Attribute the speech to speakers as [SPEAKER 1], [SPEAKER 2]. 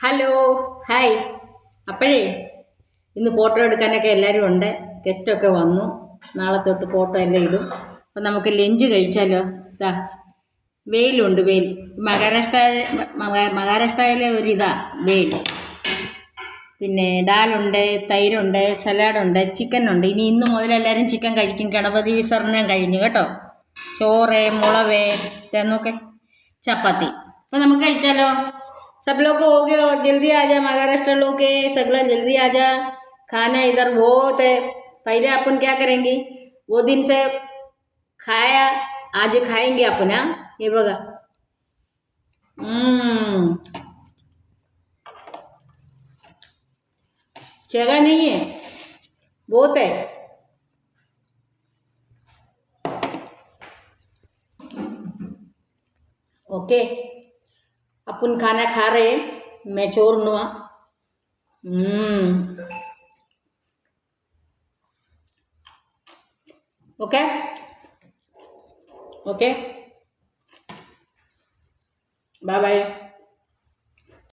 [SPEAKER 1] Hello, hi. അപ്പോഴേ ഇന്ന് photo എടുക്കാനൊക്കെ എല്ലാവരും ഉണ്ട്. ഗസ്റ്റൊക്കെ വന്നു. നാളെ തൊട്ട് ഫോട്ടോ എല്ലാം ഇടും. അപ്പം നമുക്ക് ലഞ്ച് കഴിച്ചാലോ? ഇതാ വെയിലുണ്ട്, വെയിൽ. മഹാരാഷ്ട്രയിലെ ഒരിതാ വെയിൽ. പിന്നെ ഡാലുണ്ട്, തൈരുണ്ട്, സലാഡുണ്ട്, ചിക്കനുണ്ട്. ഇന്ന് മുതൽ എല്ലാവരും ചിക്കൻ കഴിക്കും. ഗണപതി വിസർജനം കഴിഞ്ഞു കേട്ടോ. ചോറ്, മുളക്, ഇതെന്നൊക്കെ ചപ്പാത്തി. അപ്പം നമുക്ക് കഴിച്ചാലോ? सब लोग को हो गया और जल्दी आ जा। महाराष्ट्र लोग के सगला जल्दी आ जा। खाना इधर बहुत है। पहले अपन क्या करेंगे, वो दिन से खाया, आज खाएंगे अपन। हाँ, ये बघा जगह नहीं है, बहुत है। ओके, अपन खाना खा रहे, मैं चोर नुआ। Okay okay, bye bye.